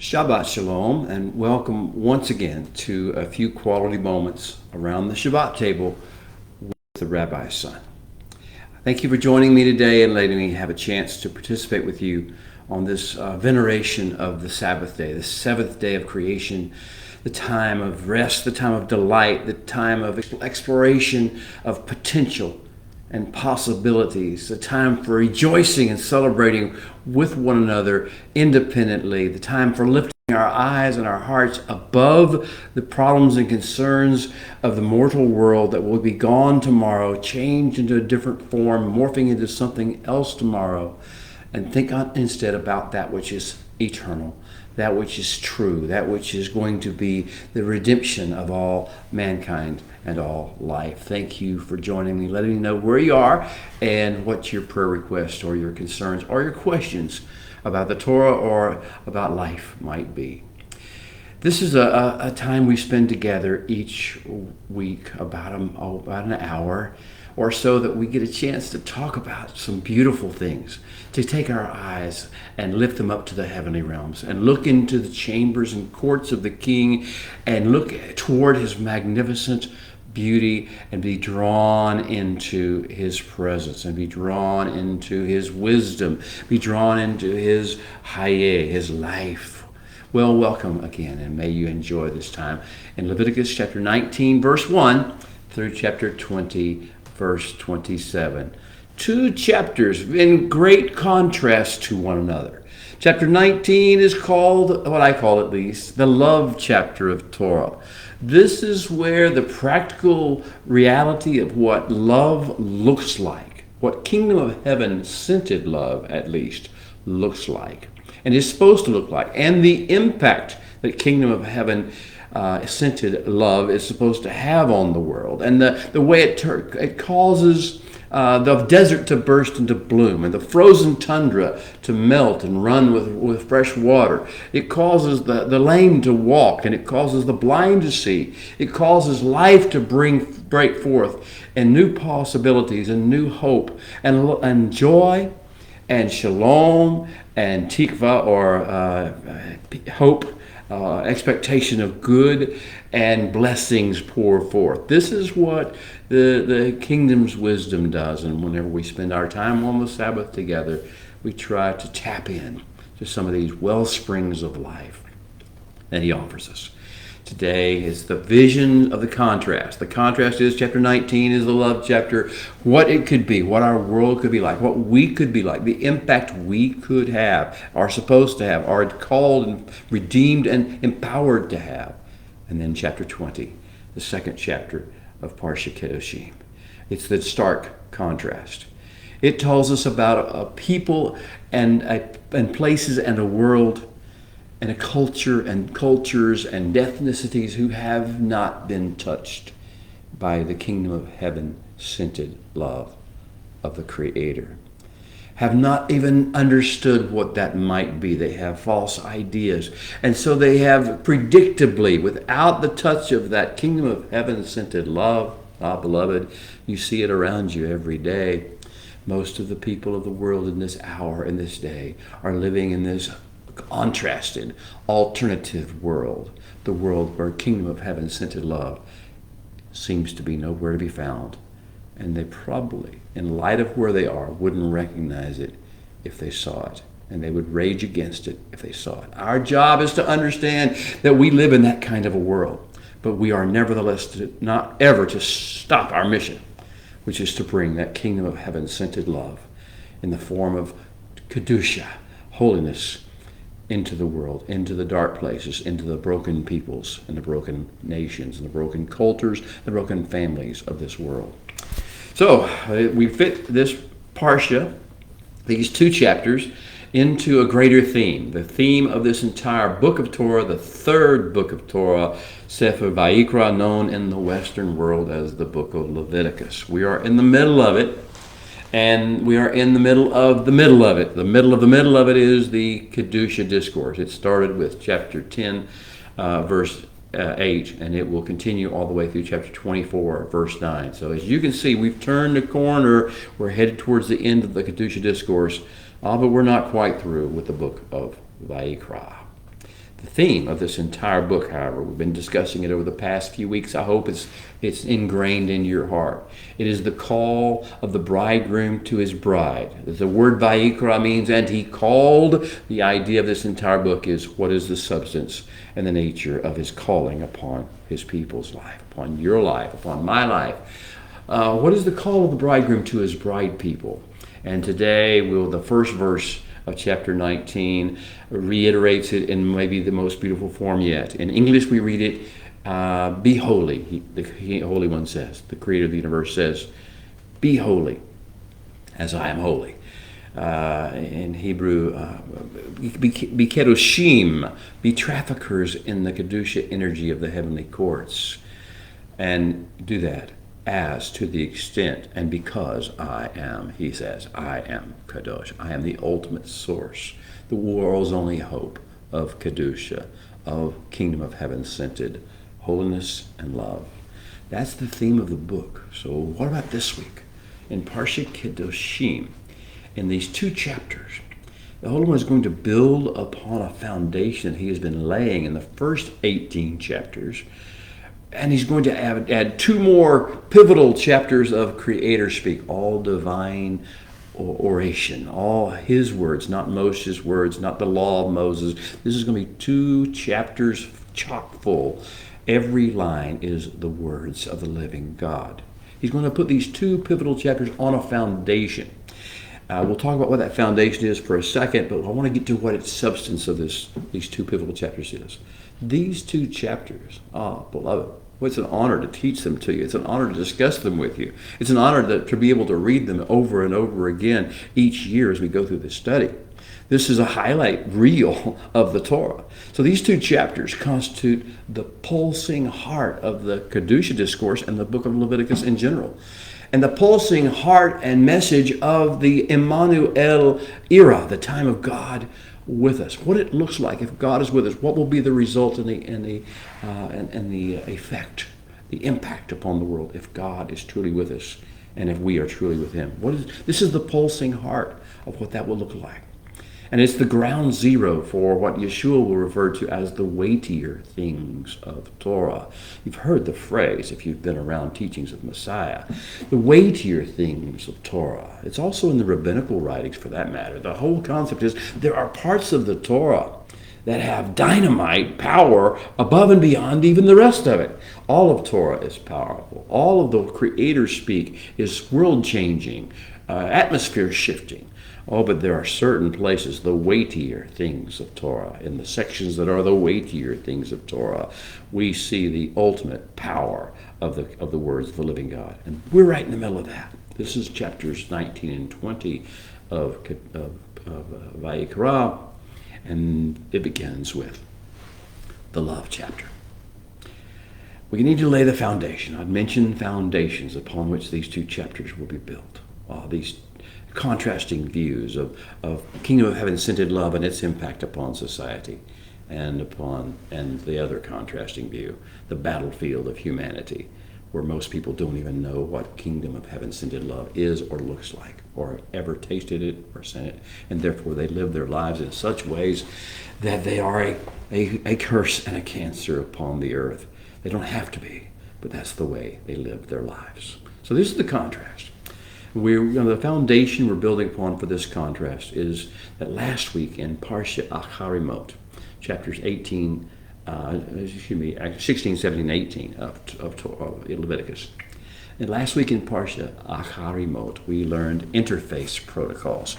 Shabbat Shalom, and welcome once again to a few quality moments around the Shabbat table with the Rabbi's son. Thank you for joining me today and letting me have a chance to participate with you on this veneration of the Sabbath day, the seventh day of creation, the time of rest, the time of delight, the time of exploration of potential and possibilities, a time for rejoicing and celebrating with one another independently, the time for lifting our eyes and our hearts above the problems and concerns of the mortal world that will be gone tomorrow, changed into a different form, morphing into something else tomorrow, and think instead about that which is eternal, that which is true, that which is going to be the redemption of all mankind and all life. Thank you for joining me, letting me know where you are and what your prayer requests or your concerns or your questions about the Torah or about life might be. This is a time we spend together each week, about an hour or so, that we get a chance to talk about some beautiful things, to take our eyes and lift them up to the heavenly realms and look into the chambers and courts of the King and look toward his magnificent beauty and be drawn into his presence and be drawn into his wisdom, be drawn into his hayeh, his life. Well, welcome again, and may you enjoy this time in Leviticus chapter 19, verse 1 through chapter 20, verse 27. Two chapters in great contrast to one another. Chapter 19 is called, what I call at least, the love chapter of Torah. This is where the practical reality of what love looks like, what kingdom of heaven scented love at least looks like, and is supposed to look like, and the impact that kingdom of heaven scented love is supposed to have on the world, and the way it causes the desert to burst into bloom and the frozen tundra to melt and run with fresh water. It causes the lame to walk, and it causes the blind to see. It causes life to break forth, and new possibilities and new hope and joy and shalom and tikva, or hope, expectation of good, and blessings pour forth. This is what the kingdom's wisdom does, and whenever we spend our time on the Sabbath together, we try to tap in to some of these well springs of life that he offers us. Today is the vision of the contrast. The contrast is chapter 19 is the love chapter, what it could be, what our world could be like, what we could be like, the impact we could have, are supposed to have, are called and redeemed and empowered to have. And then chapter 20, the second chapter of Parsha Kedoshim. It's the stark contrast. It tells us about a people and places and a world and a culture and cultures and ethnicities who have not been touched by the kingdom of heaven scented love of the Creator, have not even understood what that might be. They have false ideas, and so they have predictably, without the touch of that kingdom of heaven scented love, beloved, you see it around you every day. Most of the people of the world in this hour, in this day, are living in this contrasted, alternative world, the world where kingdom of heaven scented love seems to be nowhere to be found. And they probably, in light of where they are, wouldn't recognize it if they saw it. And they would rage against it if they saw it. Our job is to understand that we live in that kind of a world, but we are nevertheless not ever to stop our mission, which is to bring that kingdom of heaven scented love in the form of Kedusha, holiness, into the world, into the dark places, into the broken peoples and the broken nations and the broken cultures, the broken families of this world. So we fit this Parsha, these two chapters, into a greater theme. The theme of this entire book of Torah, the third book of Torah, Sefer Vayikra, known in the Western world as the book of Leviticus. We are in the middle of it. And we are in the middle of the middle of it. The middle of it is the Kedusha discourse. It started with chapter 10, verse 8, and it will continue all the way through chapter 24, verse 9. So as you can see, we've turned the corner. We're headed towards the end of the Kedusha discourse, but we're not quite through with the book of Vayikra. theme of this entire book, however, we've been discussing it over the past few weeks. I hope it's ingrained in your heart. It is the call of the bridegroom to his bride. The word Vayikra means, and he called. The idea of this entire book is, what is the substance and the nature of his calling upon his people's life, upon your life, upon my life. What is the call of the bridegroom to his bride people? And today, the first verse of chapter 19 reiterates it in maybe the most beautiful form yet. In English, we read it, be holy. The Holy One says, the Creator of the universe says, be holy as I am holy. In Hebrew, be Kedoshim, be traffickers in the Kedusha energy of the heavenly courts. And do that as to the extent and because I am, he says, I am Kadosh. I am the ultimate source, the world's only hope of Kedusha, of kingdom of heaven scented holiness and love. That's the theme of the book. So what about this week? In Parsha Kedoshim, in these 2 chapters, the Holy One is going to build upon a foundation that he has been laying in the first 18 chapters. And he's going to add 2 more pivotal chapters of Creator speak, all divine oration, all his words, not Moshe's words, not the law of Moses. This is going to be 2 chapters chock full. Every line is the words of the living God. He's going to put these 2 pivotal chapters on a foundation. We'll talk about what that foundation is for a second, but I want to get to what its substance of these 2 pivotal chapters is. These 2 chapters, beloved, well, it's an honor to teach them to you. It's an honor to discuss them with you. It's an honor to be able to read them over and over again each year as we go through this study. This is a highlight reel of the Torah. So these 2 chapters constitute the pulsing heart of the Kedusha discourse and the book of Leviticus in general. And the pulsing heart and message of the Emmanuel era, the time of God with us. What it looks like if God is with us. What will be the result and the effect, the impact upon the world if God is truly with us and if we are truly with him. This is the pulsing heart of what that will look like. And it's the ground zero for what Yeshua will refer to as the weightier things of Torah. You've heard the phrase if you've been around teachings of Messiah. The weightier things of Torah. It's also in the rabbinical writings for that matter. The whole concept is there are parts of the Torah that have dynamite power above and beyond even the rest of it. All of Torah is powerful. All of the Creator speak is world-changing, atmosphere-shifting. Oh, but there are certain places, the weightier things of Torah. In the sections that are the weightier things of Torah, we see the ultimate power of the words of the living God. And we're right in the middle of that. This is chapters 19 and 20 of Vayikra, and it begins with the love chapter. We need to lay the foundation. I've mentioned foundations upon which these 2 chapters will be built. These contrasting views of kingdom of heaven scented love and its impact upon society, and the other contrasting view, the battlefield of humanity, where most people don't even know what kingdom of heaven scented love is or looks like, or ever tasted it or seen it, and therefore they live their lives in such ways that they are a curse and a cancer upon the earth. They don't have to be, but that's the way they live their lives. So this is the contrast. The foundation we're building upon for this contrast is that last week in Parsha Acharimot, chapters 16, 17, 18 of Leviticus. And last week in Parsha Acharimot, we learned interface protocols.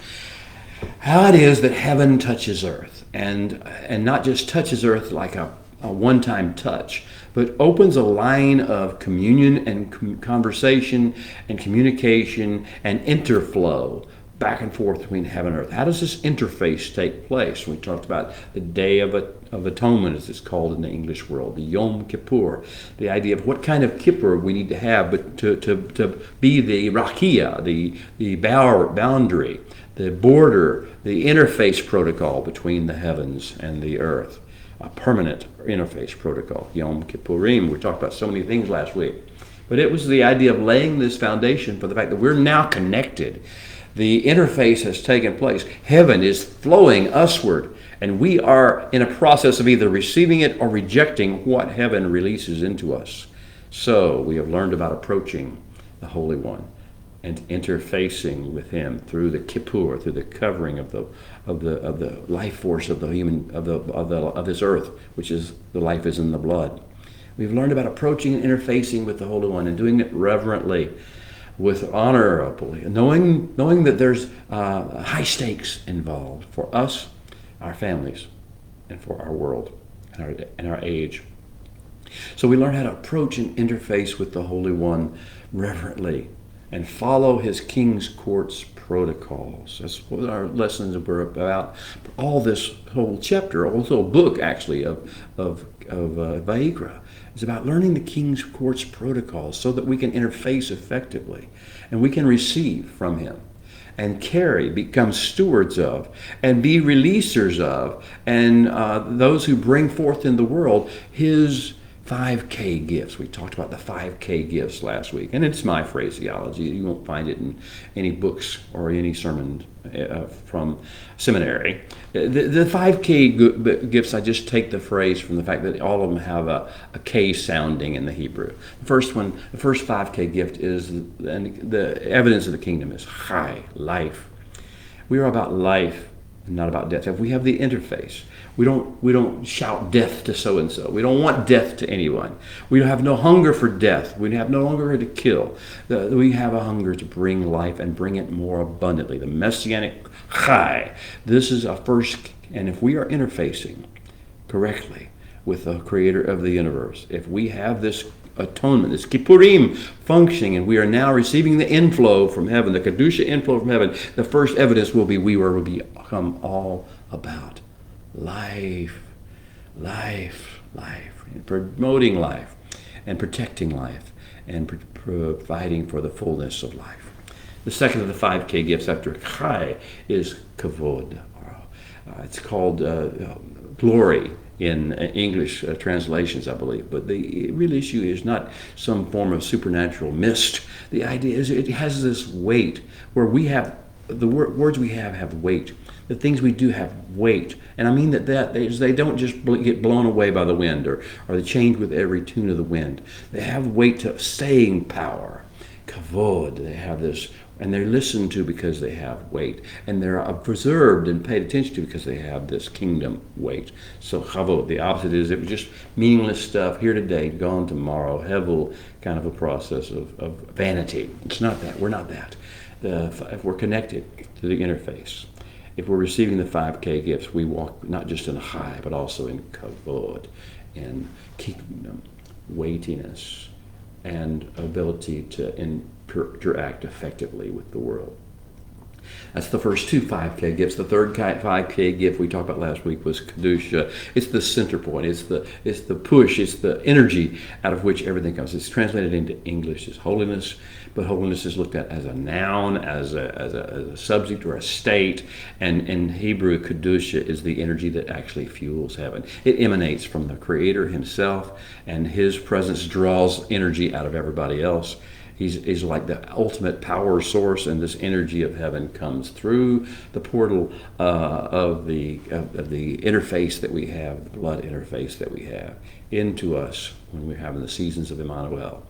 How it is that heaven touches earth, and not just touches earth like a one-time touch, but opens a line of communion and conversation and communication and interflow back and forth between heaven and earth. How does this interface take place? We talked about the Day of Atonement, as it's called in the English world, the Yom Kippur, the idea of what kind of kippur we need to have, but to be the rakia, the boundary, the border, the interface protocol between the heavens and the earth. A permanent interface protocol, Yom Kippurim. We talked about so many things last week. But it was the idea of laying this foundation for the fact that we're now connected. The interface has taken place. Heaven is flowing usward, And we are in a process of either receiving it or rejecting what heaven releases into us. So we have learned about approaching the Holy One and interfacing with him through the kippur, through the covering of the life force of the human of this earth, which is the life is in the blood. We've learned about approaching and interfacing with the Holy One and doing it reverently, with honorably, knowing that there's high stakes involved for us, our families, and for our world and our age. So we learn how to approach and interface with the Holy One reverently and follow his King's Court's protocols. That's what our lessons were about. All this whole chapter, also a book actually of Vayikra, is about learning the King's Court's protocols so that we can interface effectively and we can receive from him and carry, become stewards of, and be releasers of, and those who bring forth in the world his 5K gifts. We talked about the 5K gifts last week, and it's my phraseology. You won't find it in any books or any sermon from seminary. The 5K gifts, I just take the phrase from the fact that all of them have a K sounding in the Hebrew. The first 5K gift is, and the evidence of the kingdom is Chai, life. We are about life, not about death. If we have the interface, we don't shout death to so and so. We don't want death to anyone. We have no hunger for death. We have no longer to kill. We have a hunger to bring life and bring it more abundantly. The messianic Chai. This is a first, and if we are interfacing correctly with the Creator of the universe, if we have this atonement, this Kippurim functioning, and we are now receiving the inflow from heaven, the Kedusha inflow from heaven, the first evidence will be we will become all about life, and promoting life, and protecting life, and providing for the fullness of life. The second of the 5K gifts after Chai is Kavod. It's called glory in English translations, I believe. But the real issue is not some form of supernatural mist. The idea is it has this weight where we have, the words we have weight. The things we do have weight. And I mean that they don't just get blown away by the wind or they change with every tune of the wind. They have weight to staying power. Kavod, they have this, and they're listened to because they have weight. And they're preserved and paid attention to because they have this kingdom weight. So Kavod, the opposite is it was just meaningless stuff here today, gone tomorrow. Hevel, kind of a process of vanity. It's not that. We're not that. If we're connected to the interface, if we're receiving the 5K gifts, we walk not just in Chai, but also in Kavod, in kingdom, weightiness, and ability to interact effectively with the world. That's the first two 5K gifts. The third 5K gift we talked about last week was Kedusha. It's the center point. It's the push. It's the energy out of which everything comes. It's translated into English as holiness, but holiness is looked at as a noun, as a subject or a state. And in Hebrew, Kedusha is the energy that actually fuels heaven. It emanates from the Creator himself, and his presence draws energy out of everybody else. He's like the ultimate power source, and this energy of heaven comes through the portal of the interface that we have, the blood interface that we have, into us when we're having the seasons of Emmanuel.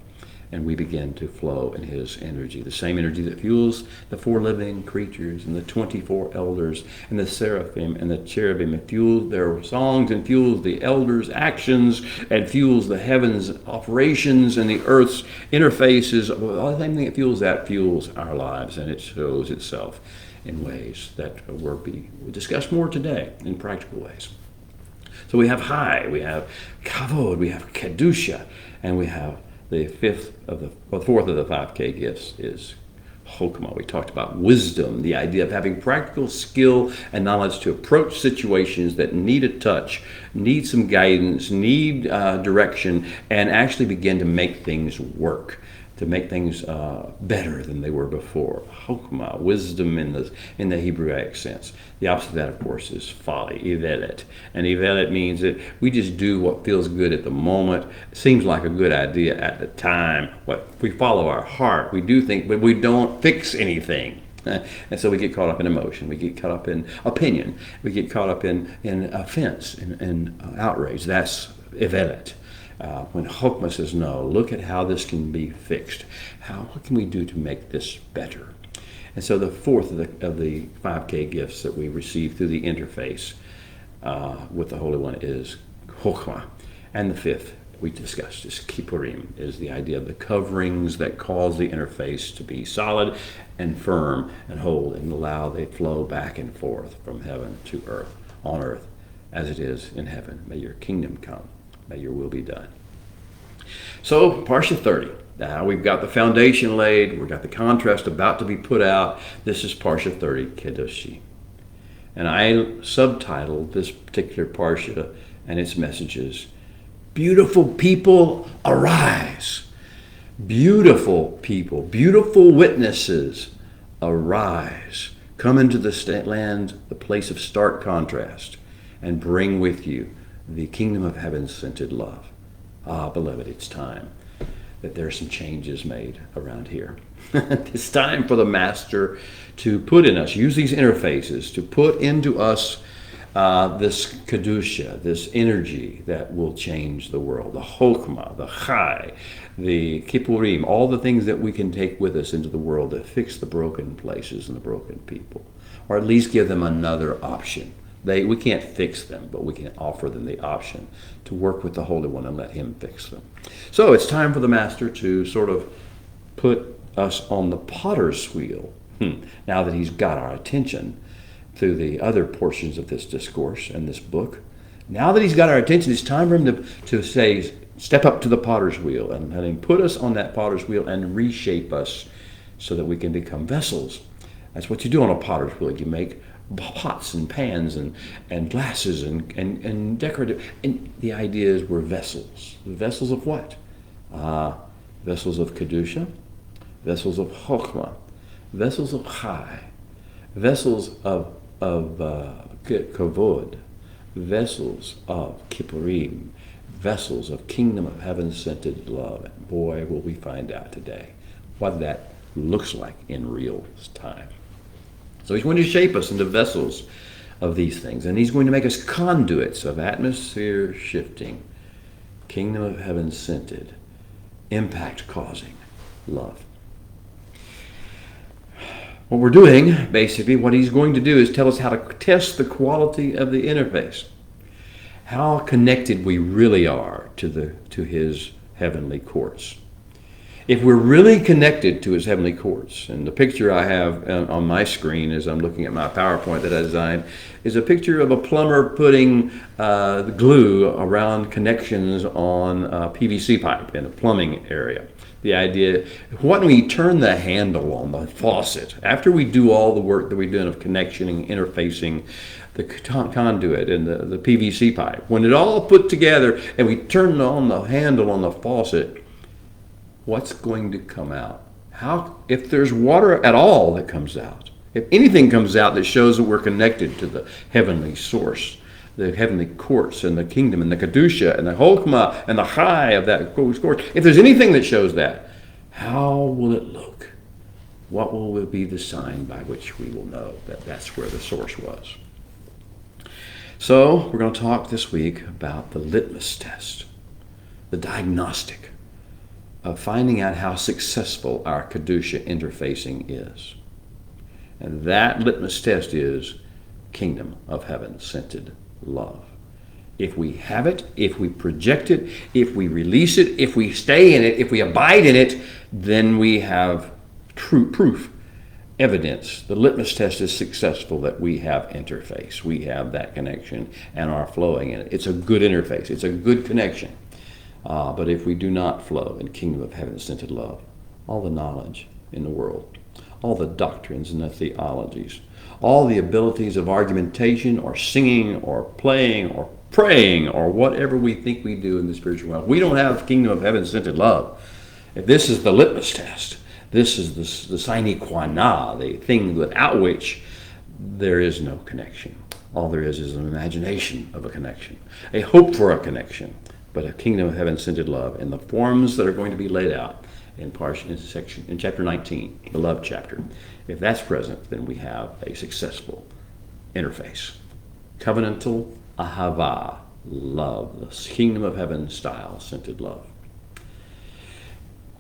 And we begin to flow in his energy, the same energy that fuels the 4 living creatures and the 24 elders and the seraphim and the cherubim. It fuels their songs and fuels the elders' actions and fuels the heavens' operations and the earth's interfaces. The same thing that fuels our lives, and it shows itself in ways that we'll discuss more today in practical ways. So we have Chai, we have Kavod, we have Kedusha, and we have the fourth of the 5K gifts is Chokmah. We talked about wisdom, the idea of having practical skill and knowledge to approach situations that need a touch, need some guidance, need direction, and actually begin to make things work, to make things better than they were before. Chokmah, wisdom in the Hebraic sense. The opposite of that, of course, is folly, ivelet. And ivelet means that we just do what feels good at the moment, seems like a good idea at the time. We follow our heart. We do think, but we don't fix anything. And so we get caught up in emotion. We get caught up in opinion. We get caught up in offense, in outrage. That's Ivelet. When Chokmah says, no, look at how this can be fixed. What can we do to make this better? And so the fourth of the 5K gifts that we receive through the interface with the Holy One is Chokmah. And the fifth we discussed is Kippurim, is the idea of the coverings that cause the interface to be solid and firm and hold and allow the flow back and forth from heaven to earth, on earth, as it is in heaven. May your kingdom come. May your will be done. So, Parsha 30. Now we've got the foundation laid. We've got the contrast about to be put out. This is Parsha 30, Kedoshim. And I subtitled this particular Parsha and its messages, Beautiful People, Arise. Beautiful people, beautiful witnesses, arise. Come into the land, the place of stark contrast, and bring with you the kingdom of heaven's scented love. Ah, beloved, it's time that there are some changes made around here. It's time for the Master to put in us, use these interfaces to put into us this Kedusha, this energy that will change the world. The Chokmah, the Chai, the Kippurim, all the things that we can take with us into the world to fix the broken places and the broken people, or at least give them another option. We can't fix them, but we can offer them the option to work with the Holy One and let Him fix them. So it's time for the Master to sort of put us on the potter's wheel. Now that He's got our attention through the other portions of this discourse and this book, now that He's got our attention, it's time for Him to say, step up to the potter's wheel and let Him put us on that potter's wheel and reshape us so that we can become vessels. That's what you do on a potter's wheel. You make pots and pans and glasses and decorative. And the idea is we're vessels. Vessels of what? Vessels of Kedusha, vessels of Chokmah, vessels of Chai, vessels of Kavod, vessels of Kippurim, vessels of kingdom of heaven-scented love. And boy, will we find out today what that looks like in real time. So He's going to shape us into vessels of these things, and He's going to make us conduits of atmosphere shifting, kingdom of heaven scented, impact causing love. What we're doing, basically, what He's going to do is tell us how to test the quality of the interface, how connected we really are to His heavenly courts. If we're really connected to His heavenly courts, and the picture I have on my screen as I'm looking at my PowerPoint that I designed is a picture of a plumber putting the glue around connections on a PVC pipe in a plumbing area. The idea, why don't we turn the handle on the faucet after we do all the work that we're doing of connectioning, interfacing the conduit and the PVC pipe. When it all put together and we turn on the handle on the faucet, what's going to come out? If there's water at all that comes out, if anything comes out that shows that we're connected to the heavenly source, the heavenly courts and the kingdom and the Kedusha and the Chokmah and the Chai of that court, if there's anything that shows that, how will it look? What will be the sign by which we will know that that's where the source was? So we're going to talk this week about the litmus test, the diagnostic of finding out how successful our Kedusha interfacing is. And that litmus test is kingdom of heaven scented love. If we have it, if we project it, if we release it, if we stay in it, if we abide in it, then we have true proof, evidence. The litmus test is successful that we have interface. We have that connection and are flowing in it. It's a good interface. It's a good connection. But if we do not flow in kingdom of heaven-scented love, all the knowledge in the world, all the doctrines and the theologies, all the abilities of argumentation or singing or playing or praying or whatever we think we do in the spiritual world, we don't have kingdom of heaven-scented love. If this is the litmus test, this is the sine qua non, the thing without which there is no connection. All there is an imagination of a connection, a hope for a connection, but a kingdom of heaven-scented love in the forms that are going to be laid out in chapter 19, the love chapter. If that's present, then we have a successful interface. Covenantal ahava, love, the kingdom of heaven style scented love.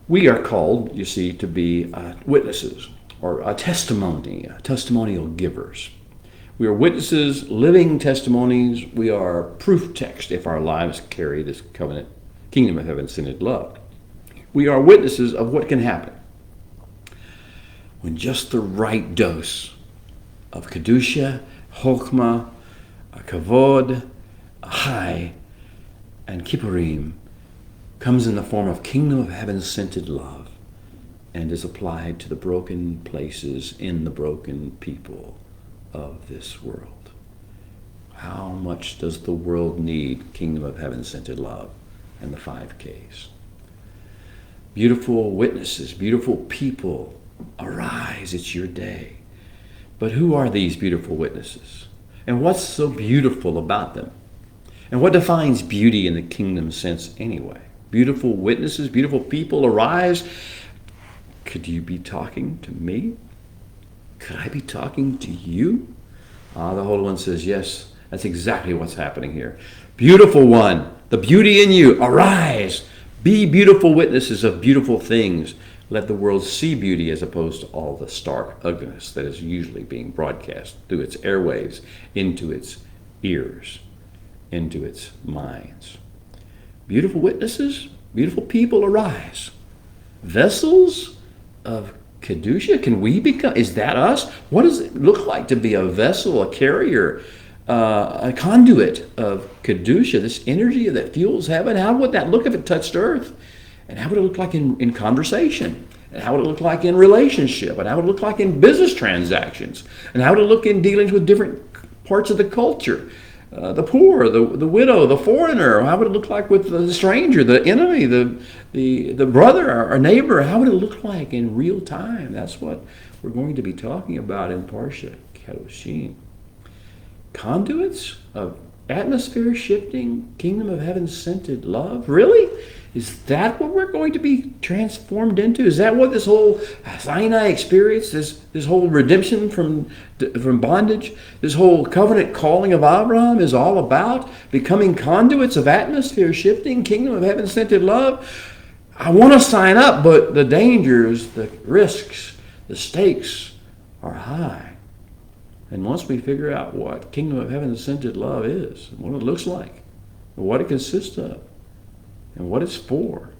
We are called, you see, to be witnesses or a testimonial givers. We are witnesses, living testimonies. We are proof text if our lives carry this covenant, kingdom of heaven scented love. We are witnesses of what can happen when just the right dose of Kedusha, Chokmah, Kavod, Chai, and Kippurim comes in the form of kingdom of heaven scented love and is applied to the broken places in the broken people of this world. How much does the world need kingdom of heaven scented love and the 5 Ks? Beautiful witnesses, beautiful people, arise, it's your day. But who are these beautiful witnesses? And what's so beautiful about them? And what defines beauty in the kingdom sense anyway? Beautiful witnesses, beautiful people, arise. Could you be talking to me? Could I be talking to you? The Holy One says, yes, that's exactly what's happening here. Beautiful one, the beauty in you, arise. Be beautiful witnesses of beautiful things. Let the world see beauty as opposed to all the stark ugliness that is usually being broadcast through its airwaves, into its ears, into its minds. Beautiful witnesses, beautiful people, arise. Vessels of Kedusha, can we become, is that us? What does it look like to be a vessel, a carrier, a conduit of Kedusha, this energy that fuels heaven? How would that look if it touched earth? And how would it look like in conversation? And how would it look like in relationship? And how would it look like in business transactions? And how would it look in dealings with different parts of the culture? The poor, the widow, the foreigner. How would it look like with the stranger, the enemy, the brother, our neighbor? How would it look like in real time? That's what we're going to be talking about in Parsha Kedoshim. Conduits of atmosphere shifting, kingdom of heaven scented love. Really? Is that what we're going to be transformed into? Is that what this whole Sinai experience, this whole redemption from bondage, this whole covenant calling of Abraham is all about? Becoming conduits of atmosphere shifting, kingdom of heaven scented love? I want to sign up, but the dangers, the risks, the stakes are high. And once we figure out what kingdom of heaven scented love is, and what it looks like, and what it consists of, and what it's for,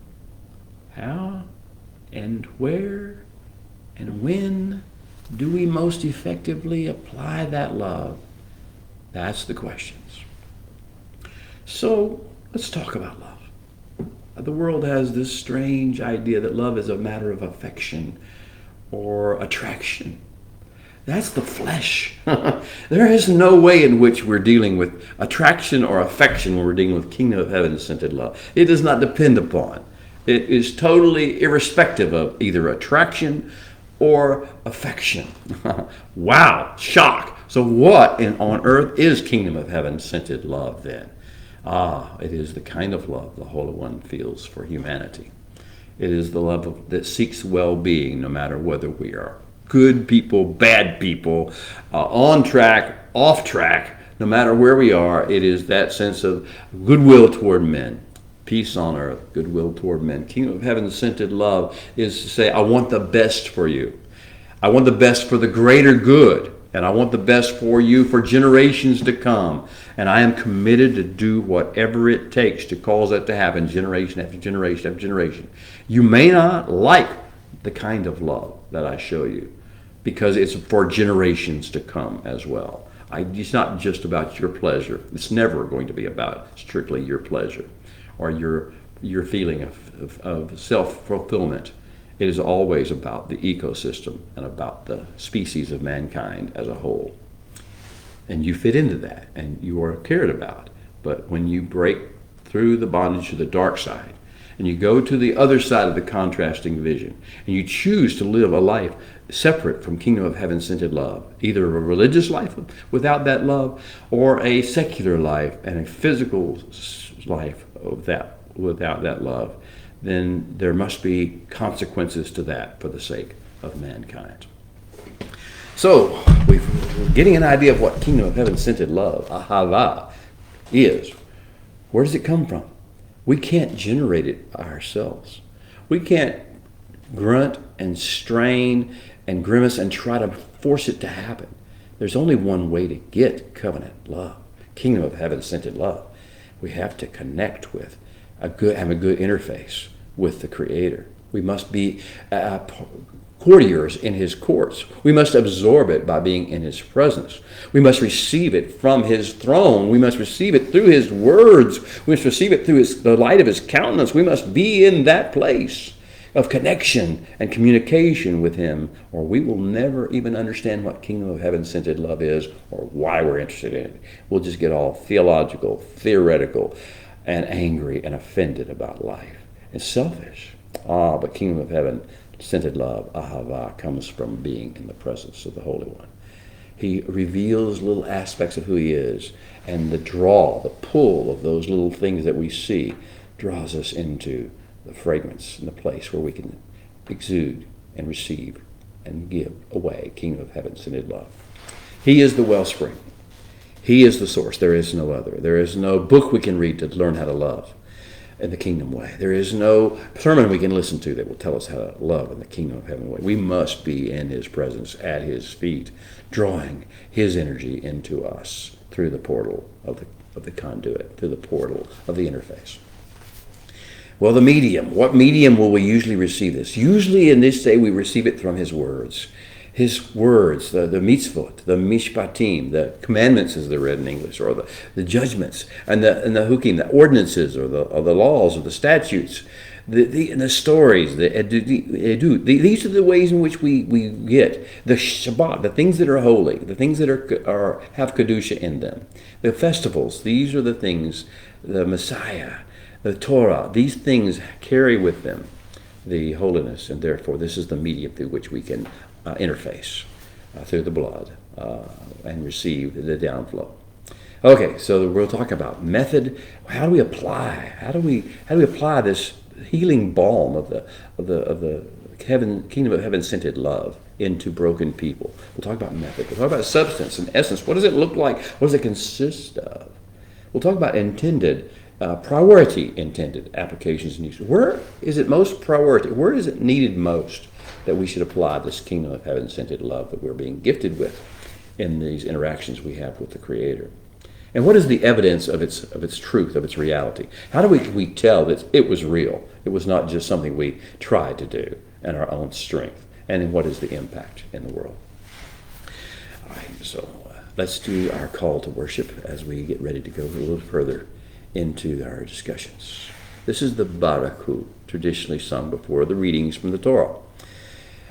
how and where and when do we most effectively apply that love? That's the questions. So let's talk about love. The world has this strange idea that love is a matter of affection or attraction. That's the flesh. There is no way in which we're dealing with attraction or affection when we're dealing with kingdom of heaven scented love. It does not depend upon. It is totally irrespective of either attraction or affection. Wow, shock. So what on earth is kingdom of heaven scented love then? It is the kind of love the Holy One feels for humanity. It is the love that seeks well-being no matter whether we are good people, bad people, on track, off track, no matter where we are. It is that sense of goodwill toward men, peace on earth, goodwill toward men. Kingdom of heaven scented love is to say, I want the best for you. I want the best for the greater good, and I want the best for you for generations to come. And I am committed to do whatever it takes to cause that to happen generation after generation after generation. You may not like the kind of love that I show you, because it's for generations to come as well. It's not just about your pleasure. It's never going to be about strictly your pleasure or your feeling of self-fulfillment. It is always about the ecosystem and about the species of mankind as a whole. And you fit into that, and you are cared about. But when you break through the bondage to the dark side, and you go to the other side of the contrasting vision, and you choose to live a life separate from kingdom of heaven scented love, either a religious life without that love, or a secular life and a physical life without that love, then there must be consequences to that for the sake of mankind. So, we're getting an idea of what kingdom of heaven-scented love, ahava, is. Where does it come from? We can't generate it ourselves. We can't grunt and strain and grimace and try to force it to happen. There's only one way to get covenant love, kingdom of heaven-scented love. We have to connect with, have a good interface with the Creator. We must be courtiers in His courts. We must absorb it by being in His presence. We must receive it from His throne. We must receive it through His words. We must receive it through the light of His countenance. We must be in that place of connection and communication with Him, or we will never even understand what kingdom of heaven-scented love is or why we're interested in it. We'll just get all theological, theoretical, and angry and offended about life. It's selfish. But kingdom of heaven-scented love, ahava, comes from being in the presence of the Holy One. He reveals little aspects of who He is, and the pull of those little things that we see draws us into the fragrance and the place where we can exude and receive and give away kingdom of heaven-scented love. He is the wellspring. He is the source. There is no other. There is no book we can read to learn how to love in the kingdom way. There is no sermon we can listen to that will tell us how to love in the kingdom of heaven way. We must be in His presence, at His feet, drawing His energy into us through the portal of the conduit, through the portal of the interface. Well, the medium. What medium will we usually receive this? Usually in this day we receive it from His words. His words, the mitzvot, the mishpatim, the commandments as they're read in English, or the judgments, and the hukim, the ordinances, or the laws, or the statutes, the stories, the edu. These are the ways in which we get the Shabbat, the things that are holy, the things that have Kedusha in them. The festivals, these are the things, the Messiah, the Torah, these things carry with them the holiness, and therefore this is the medium through which we can interface through the blood and receive the downflow. Okay, so we'll talk about method. How do we apply? How do we apply this healing balm of the kingdom of heaven-scented love into broken people? We'll talk about method. We'll talk about substance and essence. What does it look like? What does it consist of? We'll talk about priority intended applications and uses. Where is it most priority? Where is it needed most that we should apply this kingdom of heaven-scented love that we're being gifted with in these interactions we have with the Creator? And what is the evidence of its truth, of its reality? How do we tell that it was real? It was not just something we tried to do in our own strength. And then what is the impact in the world? All right, so let's do our call to worship as we get ready to go a little further into our discussions. This is the Baraku, traditionally sung before the readings from the Torah.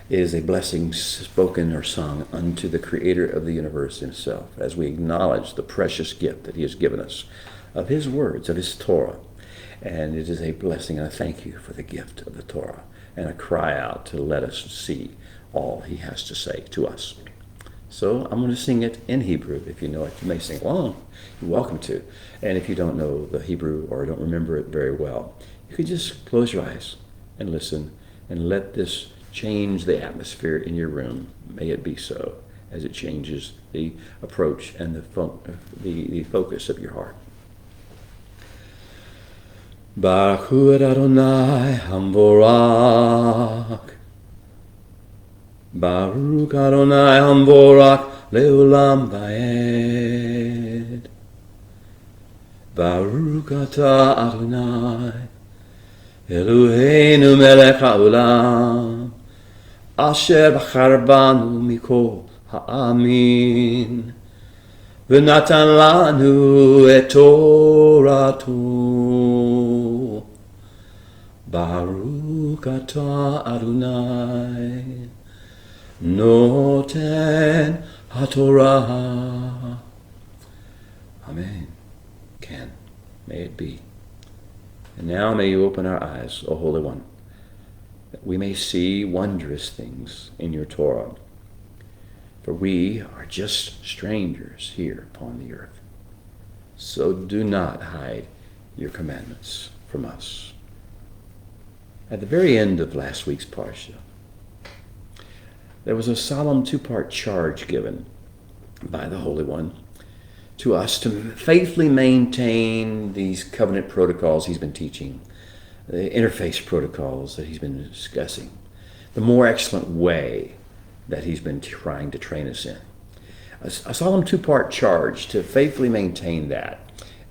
It is a blessing spoken or sung unto the Creator of the universe Himself, as we acknowledge the precious gift that He has given us of His words, of His Torah. And it is a blessing and a thank you for the gift of the Torah, and a cry out to let us see all He has to say to us. So I'm going to sing it in Hebrew. If you know it, you may sing along. You're welcome to. And if you don't know the Hebrew or don't remember it very well, you can just close your eyes and listen and let this change the atmosphere in your room. May it be so, as it changes the approach and the focus of your heart. Baruch hu Adonai Hamvorak. Baruch Adonai Hamvorak Leolam Vaed. Baruch Ata Adonai Eloheinu Melech HaOlam Asher Bachar Banu Mikol Ha'amin V'natan Lanu Et Torato. Baruch Ata Adonai Noten HaTorah. Amen. May it be. And now may you open our eyes, O Holy One, that we may see wondrous things in your Torah. For we are just strangers here upon the earth. So do not hide your commandments from us. At the very end of last week's Parsha, there was a solemn two-part charge given by the Holy One to us to faithfully maintain these covenant protocols he's been teaching, the interface protocols that he's been discussing, the more excellent way that he's been trying to train us in. A solemn two-part charge to faithfully maintain that.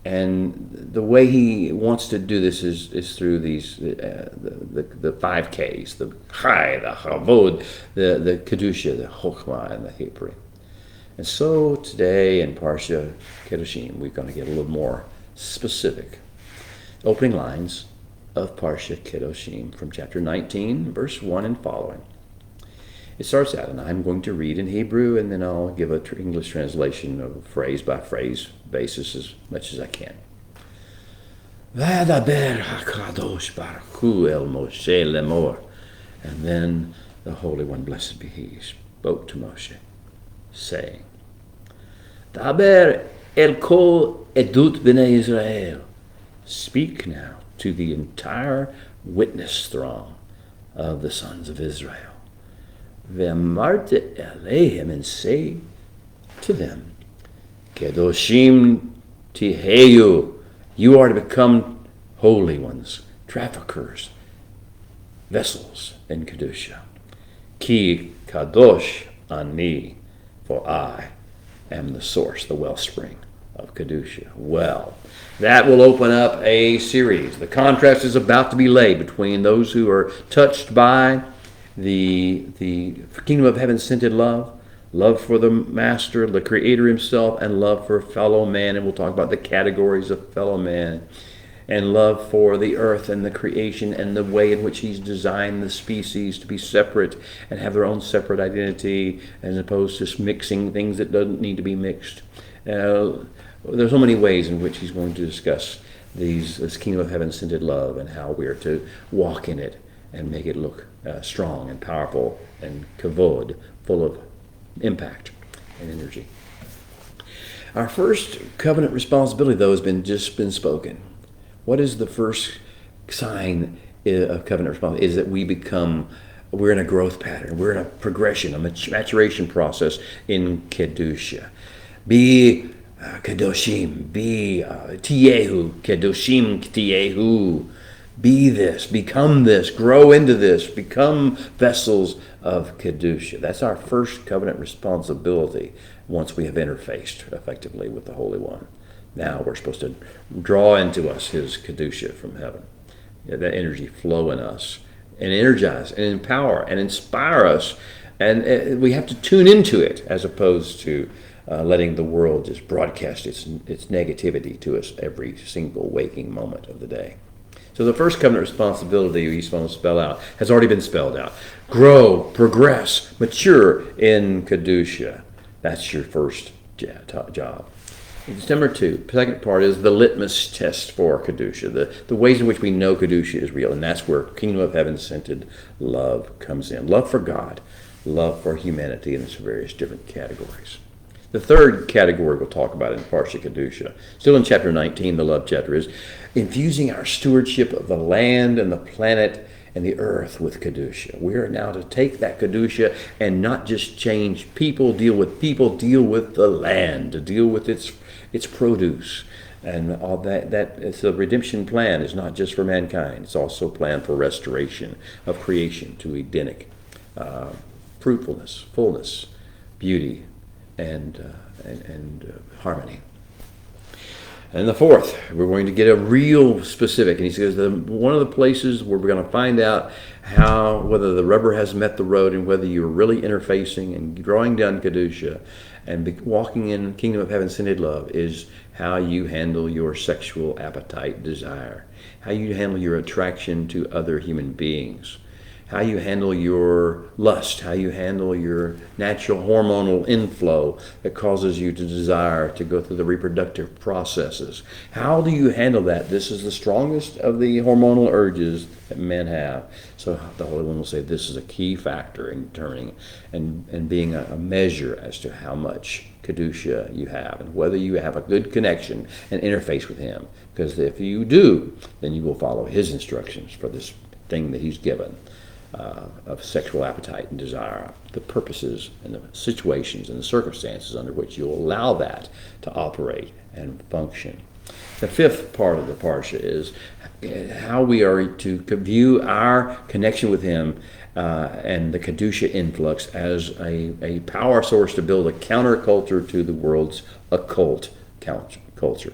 And the way he wants to do this is through these the 5 Ks, the Chai, the Chavod, the Kedusha, the Chokhmah, and the Hipri. And so today in Parsha Kedoshim, we're going to get a little more specific. Opening lines of Parsha Kedoshim from chapter 19, verse 1 and following. It starts out, and I'm going to read in Hebrew, and then I'll give an English translation of phrase by phrase basis as much as I can. V'adaber HaKadosh Baruch Hu el Moshe lemor. And then the Holy One, blessed be He, spoke to Moshe, saying, Daber el kol edut b'nei Israel. Speak now to the entire witness throng of the sons of Israel. Ve'amarte alehem, and say to them, Kedoshim tiheyu, you are to become holy ones, traffickers, vessels in Kedusha. Ki kadosh ani, for I am the source, the wellspring of Kedusha. Well, that will open up a series. The contrast is about to be laid between those who are touched by the kingdom of heaven scented love for the master, the creator himself, and love for fellow man. And we'll talk about the categories of fellow man, and love for the earth and the creation and the way in which he's designed the species to be separate and have their own separate identity, as opposed to mixing things that doesn't need to be mixed. There's so many ways in which he's going to discuss this kingdom of heaven scented love and how we're to walk in it and make it look strong and powerful and kavod, full of impact and energy. Our first covenant responsibility, though, has been spoken. What is the first sign of covenant responsibility? Is that we're in a growth pattern. We're in a progression, a maturation process in Kedusha. Be Kedoshim, be Tiyehu, Kedoshim Tiyehu. Be this, become this, grow into this, become vessels of Kedusha. That's our first covenant responsibility once we have interfaced effectively with the Holy One. Now we're supposed to draw into us his Kedusha from heaven. That energy flow in us and energize and empower and inspire us. And we have to tune into it as opposed to letting the world just broadcast its negativity to us every single waking moment of the day. So the first covenant responsibility he's going to spell out has already been spelled out. Grow, progress, mature in Kedusha. That's your first job. Number 2, second part is the litmus test for Kedusha, the ways in which we know Kedusha is real, and that's where Kingdom of Heaven scented love comes in. Love for God, love for humanity in its various different categories. The third category we'll talk about in Parsha Kedusha, still in chapter 19, the love chapter, is infusing our stewardship of the land and the planet and the earth with Kedusha. We are now to take that Kedusha and not just change people, deal with the land, to deal with its produce. And all that it's the redemption plan is not just for mankind. It's also a plan for restoration of creation to Edenic fruitfulness, fullness, beauty, and harmony. And the fourth, we're going to get a real specific. And he says one of the places where we're going to find out whether the rubber has met the road and whether you're really interfacing and drawing down Kedusha and walking in Kingdom of Heaven scented love is how you handle your sexual appetite, desire, how you handle your attraction to other human beings, how you handle your lust, how you handle your natural hormonal inflow that causes you to desire to go through the reproductive processes. How do you handle that? This is the strongest of the hormonal urges that men have. So the Holy One will say this is a key factor in determining and being a measure as to how much Kedusha you have and whether you have a good connection and interface with him. Because if you do, then you will follow his instructions for this thing that he's given of sexual appetite and desire, the purposes and the situations and the circumstances under which you'll allow that to operate and function. The fifth part of the Parsha is how we are to view our connection with him and the Kedusha influx as a power source to build a counterculture to the world's occult culture.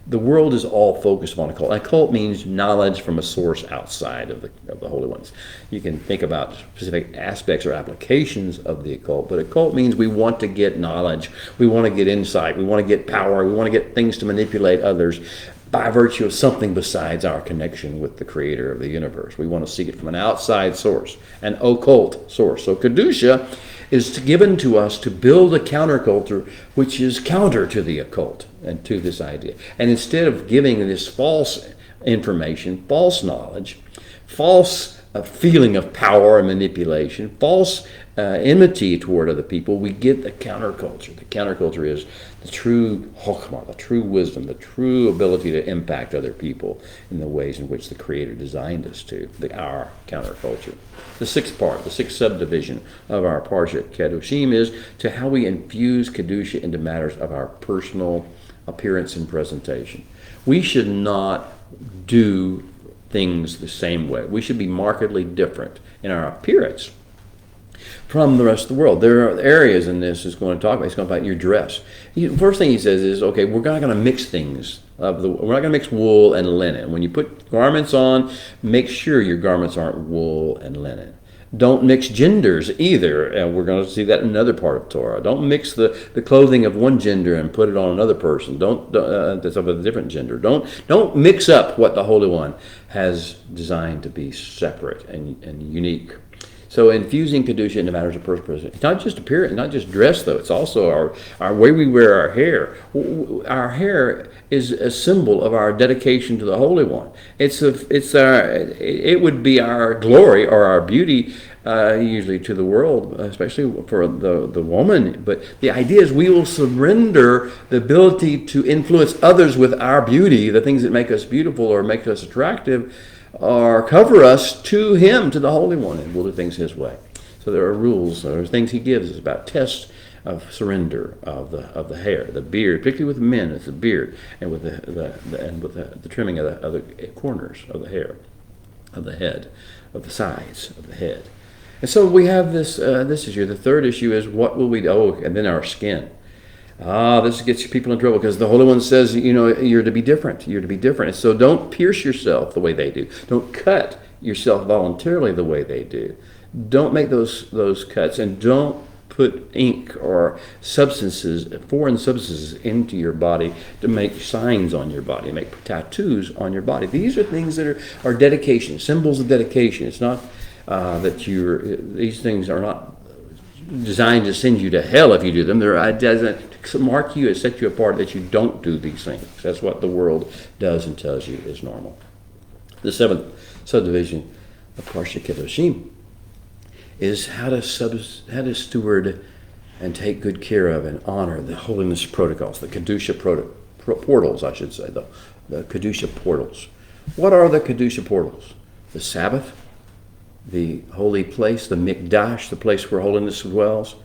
The world is all focused on occult. Occult means knowledge from a source outside of the holy ones. You can think about specific aspects or applications of the occult, but occult means we want to get knowledge, we want to get insight, we want to get power, we want to get things to manipulate others by virtue of something besides our connection with the creator of the universe. We want to seek it from an outside source, an occult source. So Kedusha is given to us to build a counterculture which is counter to the occult and to this idea. And instead of giving this false information, false knowledge, false feeling of power and manipulation, false enmity toward other people, we get the counterculture. The counterculture is the true chokhmah, the true wisdom, the true ability to impact other people in the ways in which the Creator designed us to, our counterculture. The sixth part, the sixth subdivision of our Parsha Kedoshim is to how we infuse Kedusha into matters of our personal appearance and presentation. We should not do things the same way. We should be markedly different in our appearance from the rest of the world. There are areas in this he's going to talk about. He's going to talk about your dress. First thing he says is, okay, we're not going to mix things. We're not going to mix wool and linen. When you put garments on, make sure your garments aren't wool and linen. Don't mix genders either. And we're going to see that in another part of Torah. Don't mix the clothing of one gender and put it on another person. That's of a different gender. Don't mix up what the Holy One has designed to be separate and unique. So infusing Kedusha into matters of personal presentation. It's not just appearance, not just dress, though. It's also our way we wear our hair. Our hair is a symbol of our dedication to the Holy One. It would be our glory or our beauty, usually to the world, especially for the woman. But the idea is we will surrender the ability to influence others with our beauty, the things that make us beautiful or make us attractive, or cover us to him, to the Holy One, and we'll do things his way. So there are rules, there are things he gives us about tests of surrender of the hair, the beard, particularly with men, it's the beard, and with the trimming of the corners of the hair, of the head, of the sides of the head. And so we have this issue. The third issue is what will we do? Oh, and then our skin. This gets people in trouble because the Holy One says, you're to be different. You're to be different. And so don't pierce yourself the way they do. Don't cut yourself voluntarily the way they do. Don't make those cuts, and don't put ink or foreign substances into your body to make signs on your body, make tattoos on your body. These are things that are dedication, symbols of dedication. It's not these things are not designed to send you to hell if you do them. They're designed to mark you and set you apart that you don't do these things. That's what the world does and tells you is normal. The seventh subdivision of Parsha Kedoshim is how to steward and take good care of and honor the holiness protocols, the Kedusha portals, I should say, the Kedusha portals. What are the Kedusha portals? The Sabbath, the holy place, the Mikdash, the place where holiness dwells,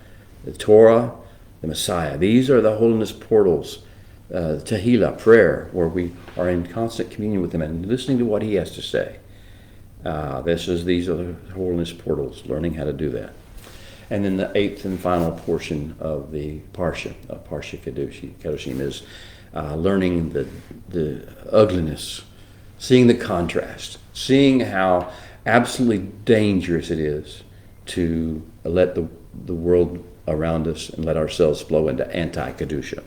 the Torah, the Messiah. These are the holiness portals. Tehillah, prayer, where we are in constant communion with him and listening to what he has to say. These are the holiness portals, learning how to do that. And then the eighth and final portion of the Parsha Kedoshim is learning the ugliness, seeing the contrast, seeing how absolutely dangerous it is to let the world around us and let ourselves flow into anti-Kedusha,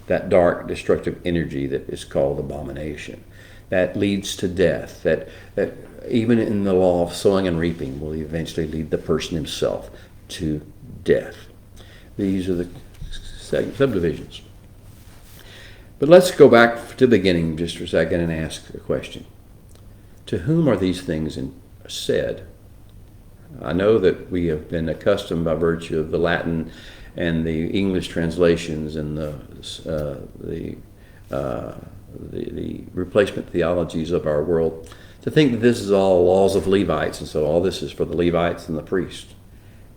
that dark, destructive energy that is called abomination, that leads to death, that even in the law of sowing and reaping will eventually lead the person himself to death. These are the subdivisions. But let's go back to the beginning just for a second and ask a question. To whom are these things said? I know that we have been accustomed by virtue of the Latin and the English translations and the the replacement theologies of our world to think that this is all laws of Levites, and so all this is for the Levites and the priests.